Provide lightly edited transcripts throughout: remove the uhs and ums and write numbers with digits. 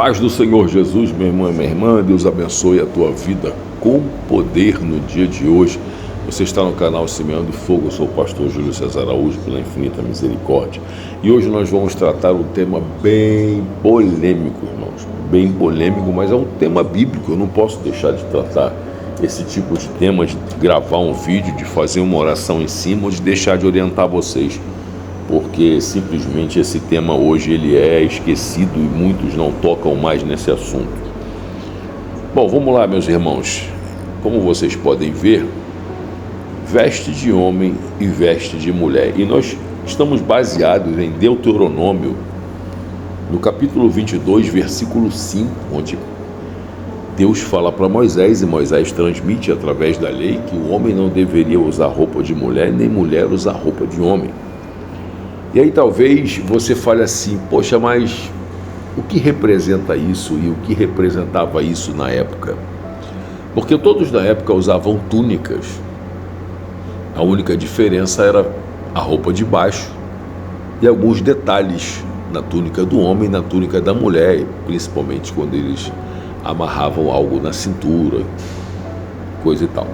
paz do Senhor Jesus, meu irmão e minha irmã, Deus abençoe a tua vida com poder no dia de hoje. Você está no canal Semeando Fogo, eu sou o pastor Júlio César Araújo, pela infinita misericórdia. E hoje nós vamos tratar um tema bem polêmico, irmãos. Bem polêmico, mas é um tema bíblico, eu não posso deixar de tratar esse tipo de tema, de gravar um vídeo, de fazer uma oração em cima, ou de deixar de orientar vocês. Porque simplesmente esse tema hoje ele é esquecido e muitos não tocam mais nesse assunto. Bom, vamos lá, meus irmãos. Como vocês podem ver, veste de homem e veste de mulher. E nós estamos baseados em Deuteronômio, no capítulo 22, versículo 5, onde Deus fala para Moisés, e Moisés transmite através da lei que o homem não deveria usar roupa de mulher, nem mulher usar roupa de homem. E aí talvez você fale assim, poxa, mas o que representa isso e o que representava isso na época? Porque todos na época usavam túnicas. A única diferença era a roupa de baixo e alguns detalhes na túnica do homem e na túnica da mulher, principalmente quando eles amarravam algo na cintura, coisa e tal.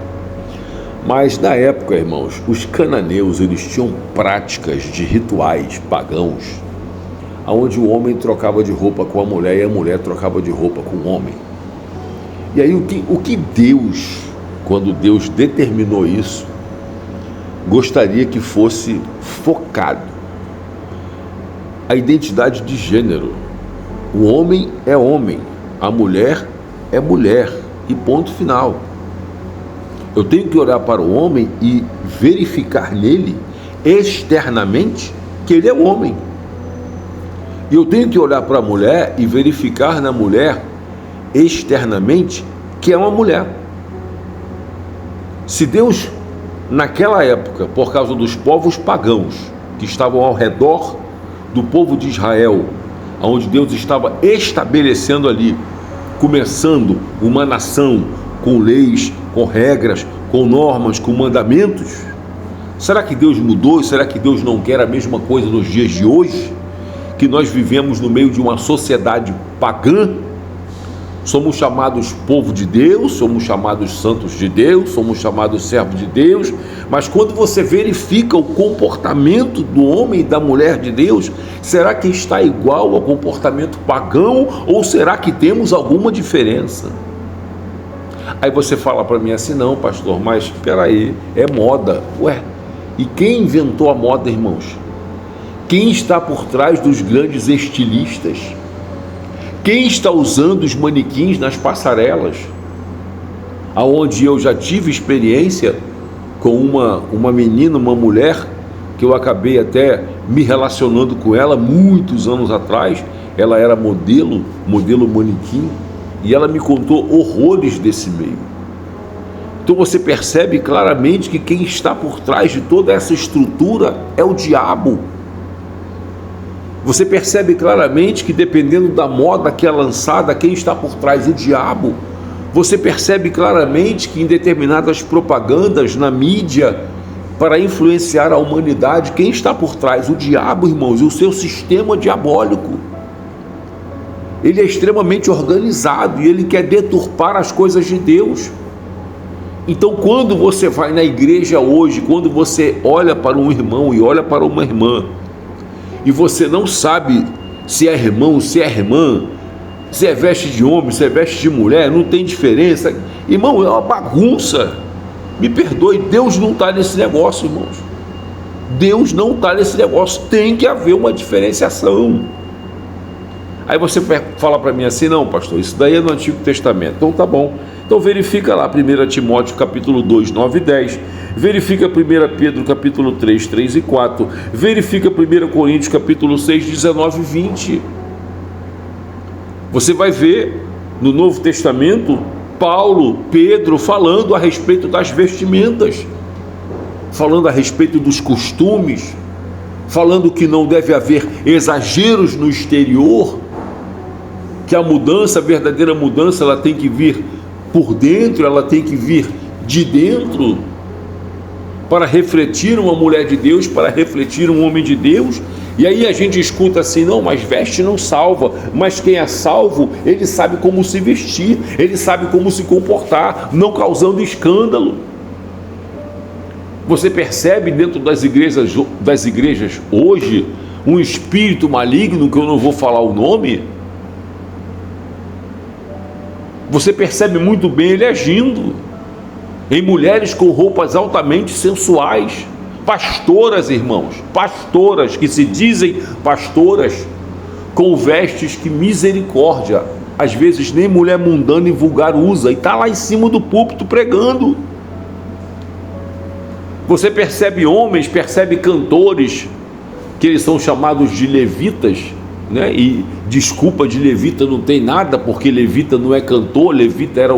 Mas na época, irmãos, os cananeus eles tinham práticas de rituais pagãos, onde o homem trocava de roupa com a mulher e a mulher trocava de roupa com o homem. E aí o que Deus, quando Deus determinou isso, gostaria que fosse focado a identidade de gênero. O homem é homem, a mulher é mulher, e ponto final. Eu tenho que olhar para o homem e verificar nele, externamente, que ele é um homem. E eu tenho que olhar para a mulher e verificar na mulher, externamente, que é uma mulher. Se Deus, naquela época, por causa dos povos pagãos, que estavam ao redor do povo de Israel, onde Deus estava estabelecendo ali, começando uma nação com leis, com regras, com normas, com mandamentos, será que Deus mudou? Será que Deus não quer a mesma coisa nos dias de hoje? Que nós vivemos no meio de uma sociedade pagã, somos chamados povo de Deus, somos chamados santos de Deus, somos chamados servos de Deus, mas quando você verifica o comportamento do homem e da mulher de Deus, será que está igual ao comportamento pagão ou será que temos alguma diferença? Aí você fala para mim assim, não pastor, mas espera aí, é moda. Ué, e quem inventou a moda, irmãos? Quem está por trás dos grandes estilistas? Quem está usando os manequins nas passarelas? Aonde eu já tive experiência com uma menina, uma mulher, que eu acabei até me relacionando com ela muitos anos atrás. Ela era modelo manequim, e ela me contou horrores desse meio. Então você percebe claramente que quem está por trás de toda essa estrutura é o diabo. Você percebe claramente que dependendo da moda que é lançada, quem está por trás é o diabo. Você percebe claramente que em determinadas propagandas na mídia, para influenciar a humanidade, quem está por trás? O diabo, irmãos, e o seu sistema diabólico. Ele é extremamente organizado e ele quer deturpar as coisas de Deus. Então, quando você vai na igreja hoje, quando você olha para um irmão e olha para uma irmã, e você não sabe se é irmão, se é irmã, se é veste de homem, se é veste de mulher, não tem diferença. Irmão, é uma bagunça. Me perdoe, Deus não está nesse negócio, irmãos. Deus não está nesse negócio. Tem que haver uma diferenciação. Aí você fala para mim assim, não pastor, isso daí é no Antigo Testamento. Então tá bom. Então verifica lá 1 Timóteo capítulo 2, 9 e 10. Verifica 1 Pedro capítulo 3, 3 e 4. Verifica 1 Coríntios capítulo 6, 19 e 20. Você vai ver no Novo Testamento Paulo, Pedro falando a respeito das vestimentas, falando a respeito dos costumes, falando que não deve haver exageros no exterior, que a mudança, a verdadeira mudança, ela tem que vir por dentro, ela tem que vir de dentro, para refletir uma mulher de Deus, para refletir um homem de Deus. E aí a gente escuta assim, não, mas veste não salva. Mas quem é salvo, ele sabe como se vestir, ele sabe como se comportar, não causando escândalo. Você percebe dentro das igrejas hoje um espírito maligno, que eu não vou falar o nome. Você percebe muito bem ele agindo em mulheres com roupas altamente sensuais, pastoras, irmãos, pastoras que se dizem pastoras, com vestes que misericórdia, às vezes nem mulher mundana e vulgar usa, e está lá em cima do púlpito pregando. Você percebe homens, percebe cantores, que eles são chamados de levitas, né? E desculpa, de levita não tem nada, porque levita não é cantor, levita era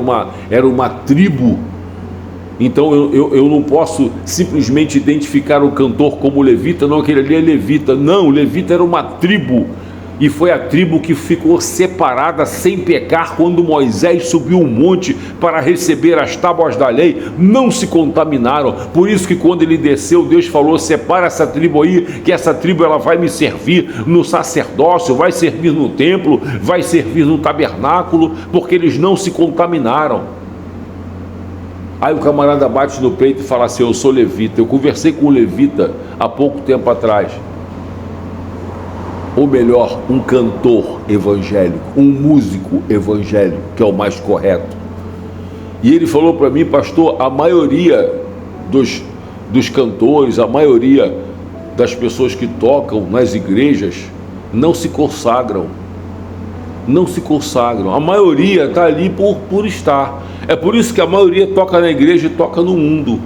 uma tribo. Então eu não posso simplesmente identificar o cantor como levita, não, aquele ali é levita. Não, levita era uma tribo, e foi a tribo que ficou separada sem pecar quando Moisés subiu um monte para receber as tábuas da lei. Não se contaminaram. Por isso que quando ele desceu, Deus falou: separa essa tribo aí, que essa tribo ela vai me servir no sacerdócio, vai servir no templo, vai servir no tabernáculo, porque eles não se contaminaram. Aí o camarada bate no peito e fala assim: eu sou levita. Eu conversei com um levita há pouco tempo atrás, ou melhor, um cantor evangélico, um músico evangélico, que é o mais correto. E ele falou para mim: pastor, a maioria dos cantores, a maioria das pessoas que tocam nas igrejas não se consagram. Não se consagram. A maioria está ali por estar. É por isso que a maioria toca na igreja e toca no mundo.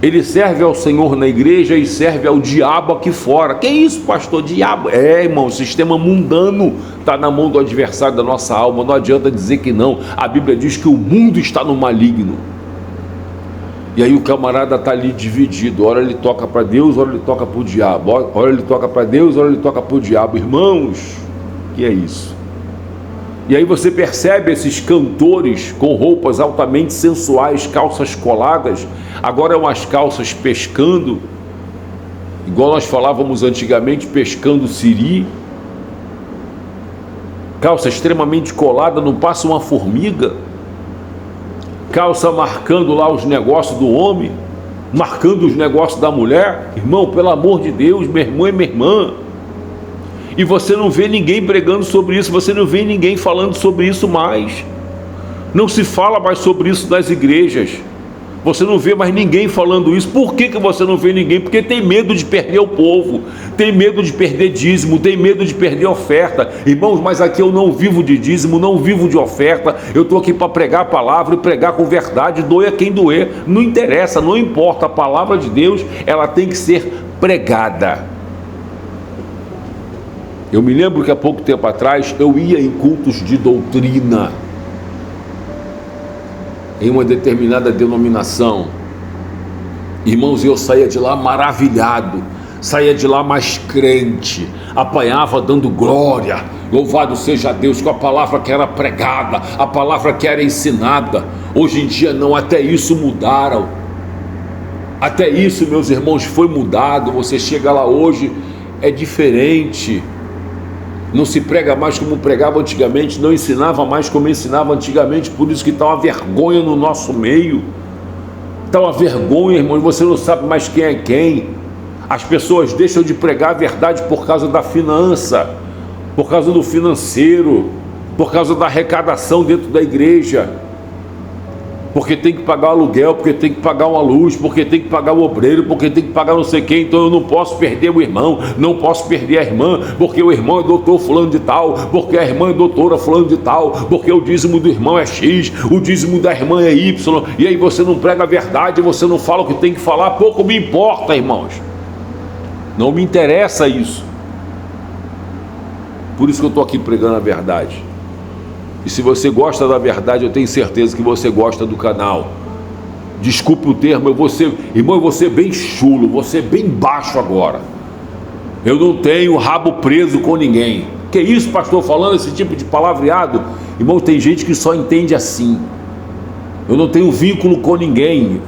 Ele serve ao Senhor na igreja e serve ao diabo aqui fora. Que isso, pastor? Diabo? É, irmão, o sistema mundano está na mão do adversário da nossa alma. Não adianta dizer que não. A Bíblia diz que o mundo está no maligno. E aí o camarada está ali dividido. Ora ele toca para Deus, ora ele toca para o diabo. Ora ele toca para Deus, ora ele toca para o diabo. Irmãos, que é isso? E aí você percebe esses cantores com roupas altamente sensuais, calças coladas, agora é umas calças pescando, igual nós falávamos antigamente, pescando siri, calça extremamente colada, não passa uma formiga, calça marcando lá os negócios do homem, marcando os negócios da mulher. Irmão, pelo amor de Deus, meu irmão e minha irmã, e você não vê ninguém pregando sobre isso, você não vê ninguém falando sobre isso mais, não se fala mais sobre isso nas igrejas, você não vê mais ninguém falando isso. Por que você não vê ninguém? Porque tem medo de perder o povo, tem medo de perder dízimo, tem medo de perder oferta. Irmãos, mas aqui eu não vivo de dízimo, não vivo de oferta, eu estou aqui para pregar a palavra e pregar com verdade, doer quem doer, não interessa, não importa, a palavra de Deus, ela tem que ser pregada. Eu me lembro que há pouco tempo atrás eu ia em cultos de doutrina em uma determinada denominação. Irmãos, eu saía de lá maravilhado, saía de lá mais crente, apanhava dando glória, louvado seja Deus, com a palavra que era pregada, a palavra que era ensinada. Hoje em dia não, até isso mudaram, até isso, meus irmãos, foi mudado. Você chega lá hoje, é diferente. Não se prega mais como pregava antigamente, não ensinava mais como ensinava antigamente. Por isso que está uma vergonha no nosso meio, está uma vergonha, irmão, você não sabe mais quem é quem. As pessoas deixam de pregar a verdade por causa da finança, por causa do financeiro, por causa da arrecadação dentro da igreja, porque tem que pagar o aluguel, porque tem que pagar uma luz, porque tem que pagar o obreiro, porque tem que pagar não sei quem. Então eu não posso perder o irmão, não posso perder a irmã, porque o irmão é doutor fulano de tal, porque a irmã é doutora fulano de tal, porque o dízimo do irmão é X, o dízimo da irmã é Y, e aí você não prega a verdade, você não fala o que tem que falar. Pouco me importa, irmãos, não me interessa isso. Por isso que eu estou aqui pregando a verdade. E se você gosta da verdade, eu tenho certeza que você gosta do canal. Desculpe o termo, irmão, eu vou ser bem chulo, vou ser bem baixo agora. Eu não tenho rabo preso com ninguém. Que isso, pastor, falando esse tipo de palavreado? Irmão, tem gente que só entende assim. Eu não tenho vínculo com ninguém.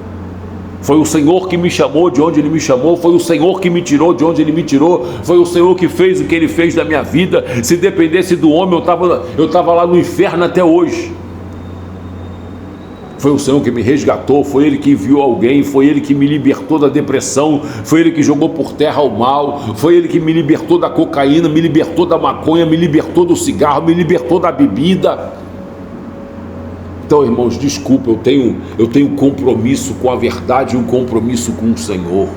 Foi o Senhor que me chamou de onde Ele me chamou, foi o Senhor que me tirou de onde Ele me tirou, foi o Senhor que fez o que Ele fez da minha vida. Se dependesse do homem, eu estava lá no inferno até hoje. Foi o Senhor que me resgatou, foi Ele que enviou alguém, foi Ele que me libertou da depressão, foi Ele que jogou por terra o mal, foi Ele que me libertou da cocaína, me libertou da maconha, me libertou do cigarro, me libertou da bebida. Então, irmãos, desculpa, eu tenho compromisso com a verdade e um compromisso com o Senhor.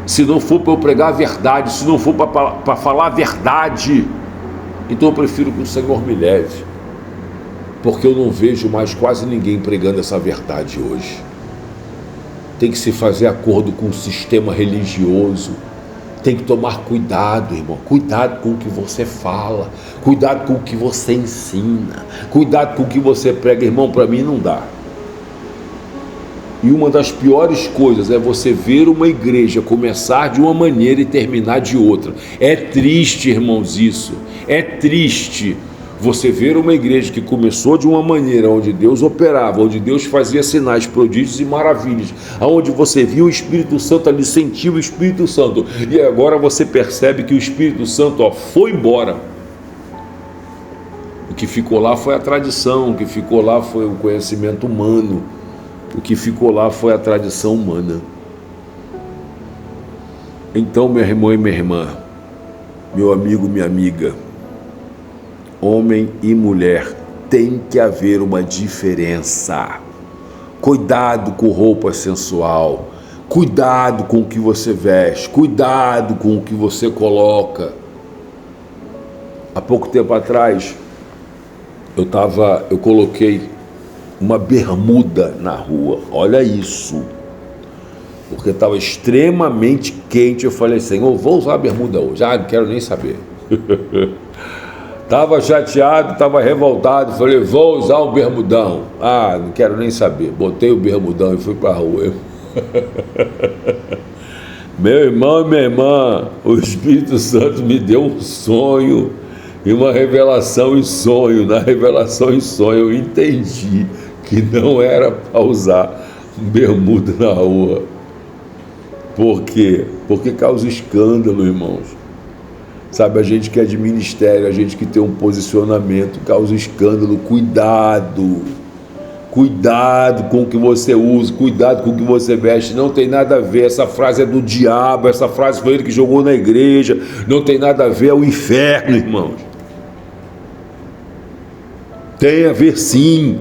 Se não for para eu pregar a verdade, se não for para falar a verdade, então eu prefiro que o Senhor me leve, porque eu não vejo mais quase ninguém pregando essa verdade hoje. Tem que se fazer acordo com o sistema religioso. Tem que tomar cuidado, irmão, cuidado com o que você fala, cuidado com o que você ensina, cuidado com o que você prega. Irmão, para mim não dá. E uma das piores coisas é você ver uma igreja começar de uma maneira e terminar de outra. É triste, irmãos, isso, é triste. Você ver uma igreja que começou de uma maneira onde Deus operava, onde Deus fazia sinais, prodígios e maravilhas, onde você viu o Espírito Santo ali, sentiu o Espírito Santo, e agora você percebe que o Espírito Santo foi embora. O que ficou lá foi a tradição, o que ficou lá foi o conhecimento humano, o que ficou lá foi a tradição humana. Então, meu irmão e minha irmã, meu amigo, minha amiga, homem e mulher, tem que haver uma diferença. Cuidado com roupa sensual, cuidado com o que você veste, cuidado com o que você coloca. Há pouco tempo atrás, eu coloquei uma bermuda na rua, olha isso, porque estava extremamente quente. Eu falei, Senhor, vou usar a bermuda hoje, não quero nem saber. Estava chateado, estava revoltado, falei, vou usar um bermudão. Não quero nem saber. Botei o bermudão e fui para a rua. Meu irmão e minha irmã, o Espírito Santo me deu um sonho e uma revelação em sonho. Na revelação em sonho eu entendi que não era para usar bermuda na rua. Por quê? Porque causa escândalo, irmãos. Sabe, a gente que é de ministério, a gente que tem um posicionamento, causa escândalo. Cuidado com o que você usa, cuidado com o que você veste. Não tem nada a ver, essa frase é do diabo, essa frase foi ele que jogou na igreja, não tem nada a ver, é o inferno, irmãos. Tem a ver sim.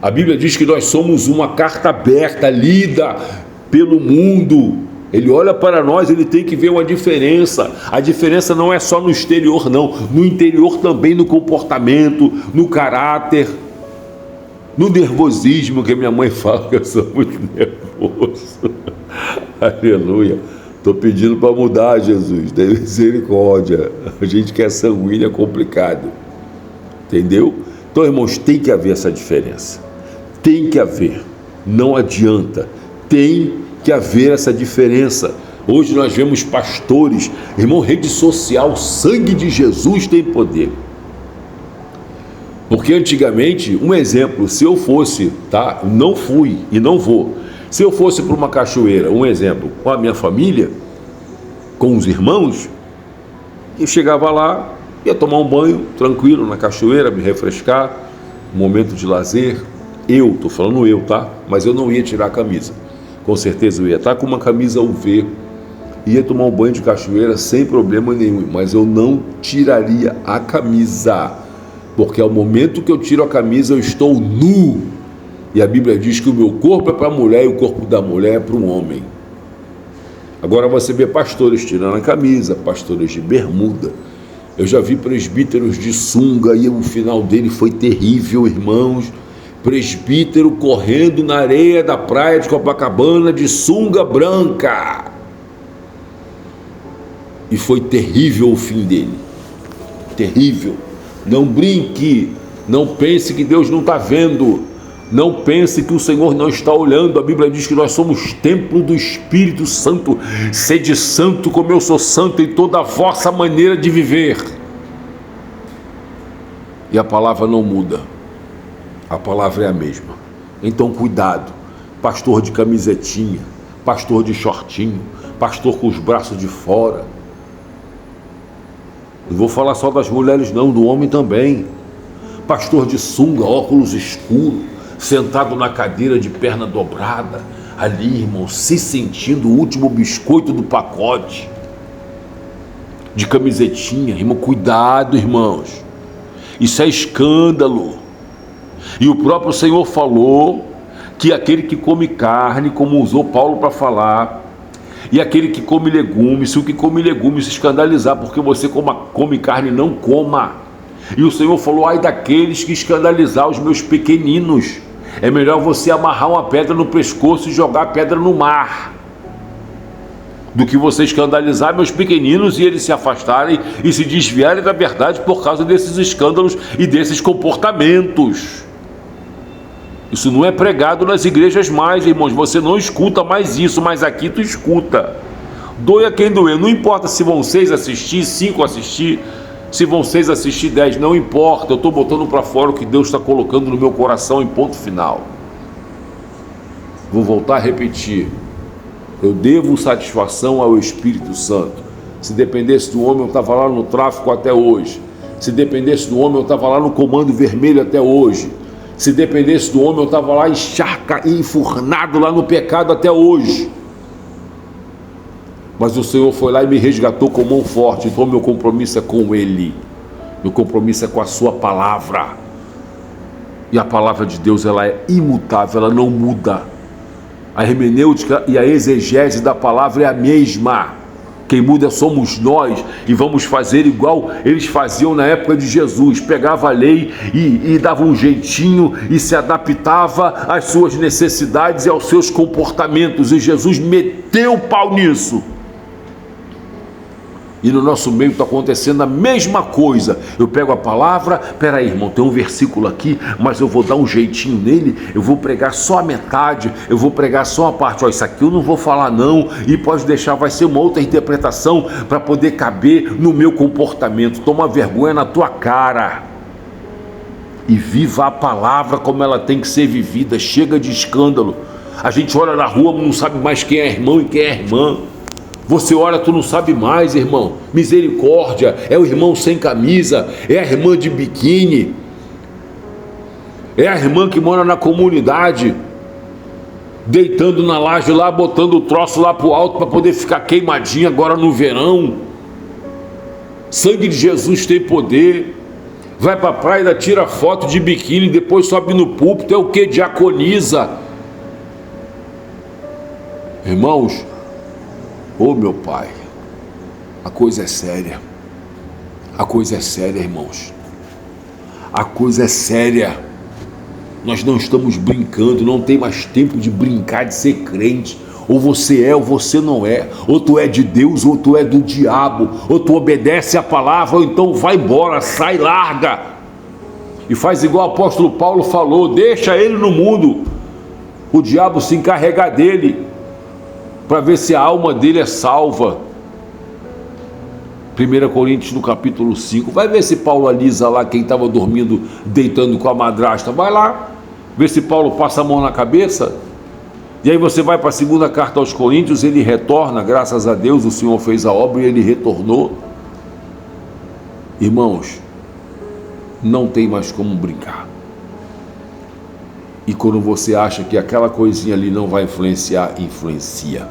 A Bíblia diz que nós somos uma carta aberta, lida pelo mundo. Ele olha para nós, ele tem que ver uma diferença. A diferença não é só no exterior, não. No interior também, no comportamento, no caráter, no nervosismo, que minha mãe fala que eu sou muito nervoso. Aleluia. Estou pedindo para mudar, Jesus. Tem misericórdia. A gente que é sanguíneo é complicado. Entendeu? Então, irmãos, tem que haver essa diferença. Tem que haver. Não adianta. Tem que haver essa diferença. Hoje nós vemos pastores, irmão, rede social, sangue de Jesus tem poder. Porque antigamente, um exemplo, se eu fosse, não fui e não vou, se eu fosse para uma cachoeira, um exemplo, com a minha família, com os irmãos, eu chegava lá, ia tomar um banho tranquilo na cachoeira, me refrescar, um momento de lazer. Estou falando eu, mas eu não ia tirar a camisa. Com certeza eu ia estar com uma camisa UV, ia tomar um banho de cachoeira sem problema nenhum, mas eu não tiraria a camisa, porque ao momento que eu tiro a camisa eu estou nu, e a Bíblia diz que o meu corpo é para a mulher e o corpo da mulher é para o homem. Agora você vê pastores tirando a camisa, pastores de bermuda. Eu já vi presbíteros de sunga e o final dele foi terrível, irmãos. Presbítero correndo na areia da praia de Copacabana de sunga branca, e foi terrível o fim dele, terrível. Não brinque, não pense que Deus não está vendo, não pense que o Senhor não está olhando. A Bíblia diz que nós somos templo do Espírito Santo. Sede santo como eu sou santo em toda a vossa maneira de viver. E a palavra não muda. A palavra é a mesma. Então cuidado, pastor de camisetinha, pastor de shortinho, pastor com os braços de fora. Não vou falar só das mulheres não, do homem também. Pastor de sunga, óculos escuros, sentado na cadeira de perna dobrada, ali, irmão, se sentindo o último biscoito do pacote. De camisetinha, irmão, cuidado, irmãos. Isso é escândalo. E o próprio Senhor falou que aquele que come carne, como usou Paulo para falar, e aquele que come legumes, se o que come legumes se escandalizar porque você come carne, não coma. E o Senhor falou, ai daqueles que escandalizar os meus pequeninos. É melhor você amarrar uma pedra no pescoço e jogar a pedra no mar, do que você escandalizar meus pequeninos e eles se afastarem e se desviarem da verdade por causa desses escândalos e desses comportamentos. Isso não é pregado nas igrejas mais, irmãos. Você não escuta mais isso, mas aqui tu escuta. Doia quem doer. Não importa se vão 6 assistir, 5 assistir, se vão 6 assistir, 10, não importa. Eu estou botando para fora o que Deus está colocando no meu coração em ponto final. Vou voltar a repetir. Eu devo satisfação ao Espírito Santo. Se dependesse do homem, eu estava lá no tráfico até hoje. Se dependesse do homem, eu estava lá no comando vermelho até hoje. Se dependesse do homem, eu estava lá enfurnado lá no pecado até hoje. Mas o Senhor foi lá e me resgatou com mão forte. Então meu compromisso é com Ele. Meu compromisso é com a sua palavra. E a palavra de Deus, ela é imutável, ela não muda. A hermenêutica e a exegese da palavra é a mesma. Quem muda somos nós, e vamos fazer igual eles faziam na época de Jesus. Pegava a lei e dava um jeitinho e se adaptava às suas necessidades e aos seus comportamentos. E Jesus meteu o pau nisso. E no nosso meio está acontecendo a mesma coisa. Eu pego a palavra, peraí, irmão, tem um versículo aqui, mas eu vou dar um jeitinho nele, eu vou pregar só a metade, eu vou pregar só a parte, ó, isso aqui eu não vou falar não, e pode deixar, vai ser uma outra interpretação para poder caber no meu comportamento. Toma vergonha na tua cara e viva a palavra como ela tem que ser vivida. Chega de escândalo. A gente olha na rua, não sabe mais quem é irmão e quem é irmã. Você olha, tu não sabe mais, irmão. Misericórdia, é o irmão sem camisa, é a irmã de biquíni, é a irmã que mora na comunidade, deitando na laje lá, botando o troço lá pro alto para poder ficar queimadinha agora no verão. Sangue de Jesus tem poder. Vai pra praia, tira foto de biquíni, depois sobe no púlpito, é o que? Diaconiza. Irmãos, ô meu Pai, a coisa é séria. A coisa é séria, irmãos. A coisa é séria. Nós não estamos brincando, não tem mais tempo de brincar, de ser crente. Ou você é ou você não é. Ou tu é de Deus ou tu é do diabo. Ou tu obedece a palavra ou então vai embora, sai, larga. E faz igual o apóstolo Paulo falou, deixa ele no mundo, o diabo se encarregar dele, para ver se a alma dele é salva. 1 Coríntios no capítulo 5, vai ver se Paulo alisa lá quem estava dormindo, deitando com a madrasta, vai lá, ver se Paulo passa a mão na cabeça. E aí você vai para a segunda carta aos Coríntios, ele retorna, graças a Deus o Senhor fez a obra e ele retornou. Irmãos, não tem mais como brincar. E quando você acha que aquela coisinha ali não vai influenciar, influencia,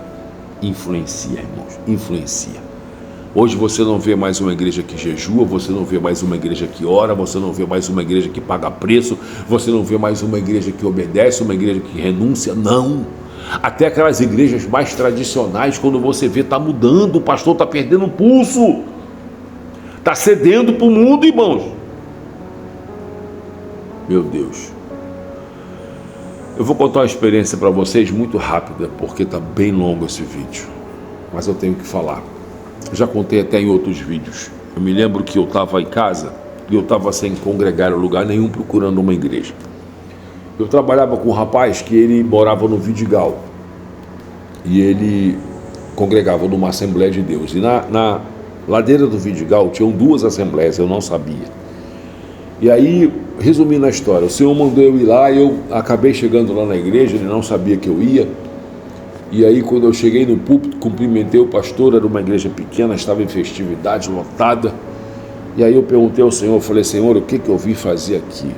irmãos, influencia. Hoje você não vê mais uma igreja que jejua, você não vê mais uma igreja que ora, você não vê mais uma igreja que paga preço, você não vê mais uma igreja que obedece, uma igreja que renuncia, não. Até aquelas igrejas mais tradicionais, quando você vê, está mudando, o pastor está perdendo o pulso, está cedendo para o mundo, irmãos. Meu Deus. Eu vou contar uma experiência para vocês muito rápida, porque está bem longo esse vídeo, mas eu tenho que falar. Já contei até em outros vídeos. Eu me lembro que eu estava em casa e eu estava sem congregar em lugar nenhum, procurando uma igreja. Eu trabalhava com um rapaz que ele morava no Vidigal e ele congregava numa Assembleia de Deus. E na ladeira do Vidigal tinham 2 assembleias, eu não sabia. E aí resumindo a história, o Senhor mandou eu ir lá, eu acabei chegando lá na igreja, ele não sabia que eu ia, e aí quando eu cheguei no púlpito, cumprimentei o pastor, era uma igreja pequena, estava em festividade, lotada, e aí eu perguntei ao Senhor, falei, Senhor, o que eu vim fazer aqui?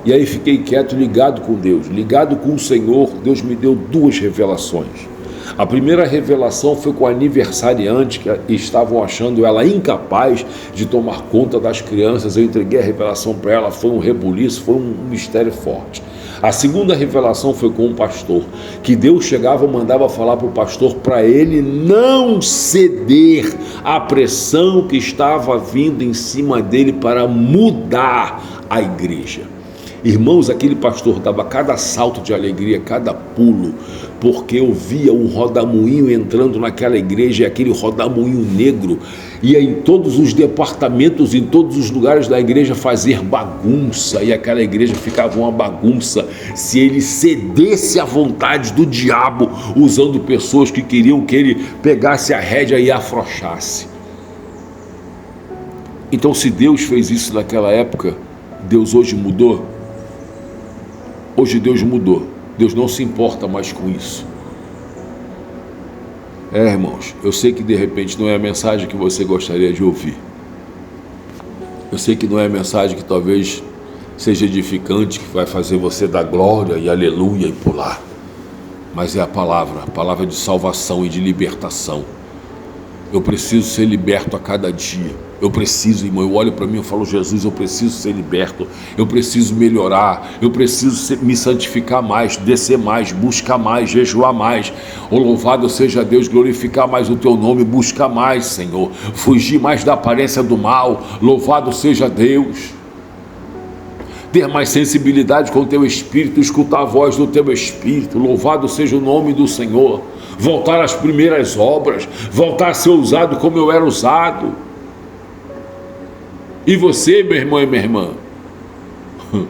E aí fiquei quieto, ligado com Deus, ligado com o Senhor. Deus me deu 2 revelações. A primeira revelação foi com a aniversariante, que estavam achando ela incapaz de tomar conta das crianças. Eu entreguei a revelação para ela, foi um rebuliço, foi um mistério forte. A segunda revelação foi com um pastor, que Deus chegava e mandava falar para o pastor para ele não ceder à pressão que estava vindo em cima dele para mudar a igreja. Irmãos, aquele pastor dava cada salto de alegria, cada pulo, porque eu via um rodamuinho entrando naquela igreja, e aquele rodamuinho negro ia em todos os departamentos, em todos os lugares da igreja fazer bagunça, e aquela igreja ficava uma bagunça se ele cedesse à vontade do diabo, usando pessoas que queriam que ele pegasse a rédea e afrouxasse. Então, se Deus fez isso naquela época, Deus hoje mudou? Hoje Deus mudou, Deus não se importa mais com isso. Irmãos, eu sei que de repente não é a mensagem que você gostaria de ouvir. Eu sei que não é a mensagem que talvez seja edificante, que vai fazer você dar glória e aleluia e pular. Mas é a palavra de salvação e de libertação. Eu preciso ser liberto a cada dia. Eu preciso, irmão, eu olho para mim e falo, Jesus, eu preciso ser liberto, eu preciso melhorar, eu preciso me santificar mais, descer mais, buscar mais, jejuar mais. Oh, louvado seja Deus, glorificar mais o teu nome, buscar mais, Senhor, fugir mais da aparência do mal. Louvado seja Deus. Ter mais sensibilidade com o teu espírito, escutar a voz do teu espírito. Louvado seja o nome do Senhor. Voltar às primeiras obras, voltar a ser usado como eu era usado. E você, meu irmão e minha irmã? O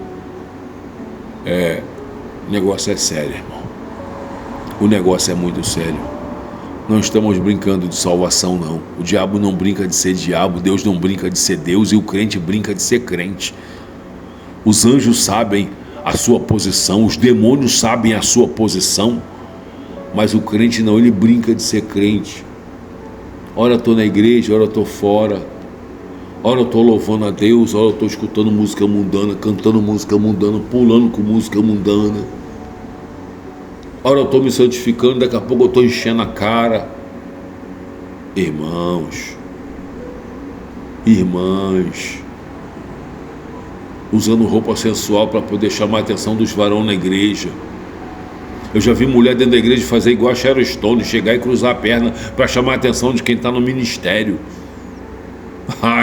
negócio é sério, irmão. O negócio é muito sério. Não estamos brincando de salvação, não. O diabo não brinca de ser diabo, Deus não brinca de ser Deus, e o crente brinca de ser crente. Os anjos sabem a sua posição, os demônios sabem a sua posição, mas o crente não, ele brinca de ser crente. Ora eu estou na igreja, ora eu estou fora. Ora eu estou louvando a Deus, ora eu estou escutando música mundana, cantando música mundana, pulando com música mundana. Ora eu estou me santificando, daqui a pouco eu estou enchendo a cara. Irmãos, irmãs, usando roupa sensual para poder chamar a atenção dos varões na igreja. Eu já vi mulher dentro da igreja fazer igual a Sharon Stone, chegar e cruzar a perna para chamar a atenção de quem está no ministério.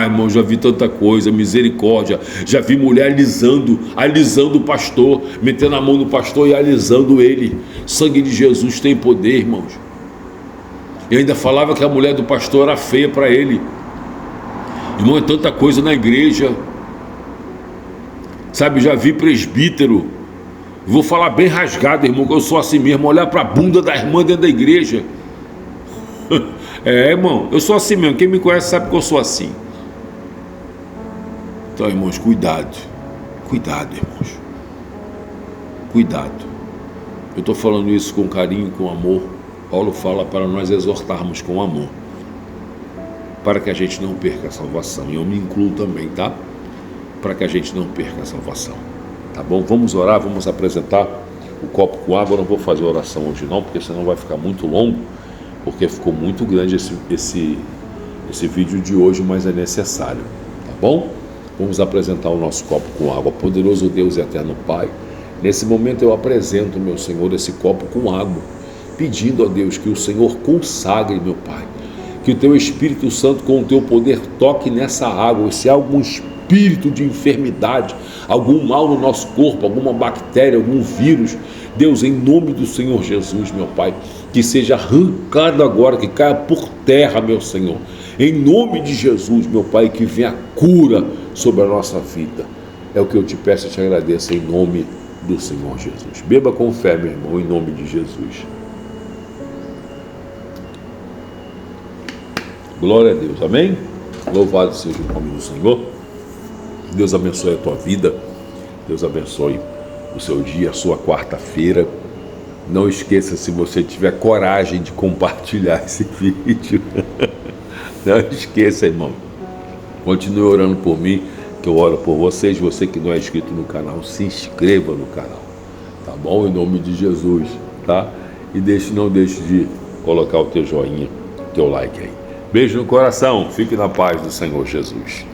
Irmão, já vi tanta coisa, misericórdia. Já vi mulher alisando o pastor, metendo a mão no pastor e alisando ele. Sangue de Jesus tem poder, irmãos. E ainda falava que a mulher do pastor era feia para ele. Irmão, é tanta coisa na igreja. Sabe, já vi presbítero, vou falar bem rasgado, irmão, que eu sou assim mesmo, olhar para a bunda da irmã dentro da igreja. Irmão, eu sou assim mesmo, quem me conhece sabe que eu sou assim. Então, irmãos, cuidado, irmãos, cuidado. Eu estou falando isso com carinho, com amor. Paulo fala para nós exortarmos com amor, para que a gente não perca a salvação, e eu me incluo também, tá? Para que a gente não perca a salvação, tá bom? Vamos orar, vamos apresentar o copo com água. Eu não vou fazer oração hoje não, porque senão vai ficar muito longo, porque ficou muito grande esse vídeo de hoje, mas é necessário, tá bom? Vamos apresentar o nosso copo com água. Poderoso Deus e eterno Pai, nesse momento eu apresento, meu Senhor, esse copo com água, pedindo a Deus que o Senhor consagre, meu Pai, que o Teu Espírito Santo com o Teu poder toque nessa água, se há algum espírito de enfermidade, algum mal no nosso corpo, alguma bactéria, algum vírus, Deus, em nome do Senhor Jesus, meu Pai, que seja arrancado agora, que caia por terra, meu Senhor, em nome de Jesus, meu Pai, que venha cura sobre a nossa vida. É o que eu te peço e te agradeço em nome do Senhor Jesus. Beba com fé, meu irmão, em nome de Jesus. Glória a Deus, amém? Louvado seja o nome do Senhor. Deus abençoe a tua vida. Deus abençoe o seu dia, a sua quarta-feira. Não esqueça, se você tiver coragem de compartilhar esse vídeo. Não esqueça, irmão. Continue orando por mim, que eu oro por vocês. Você que não é inscrito no canal, se inscreva no canal. Tá bom? Em nome de Jesus, tá? E não deixe de colocar o teu joinha, teu like aí. Beijo no coração. Fique na paz do Senhor Jesus.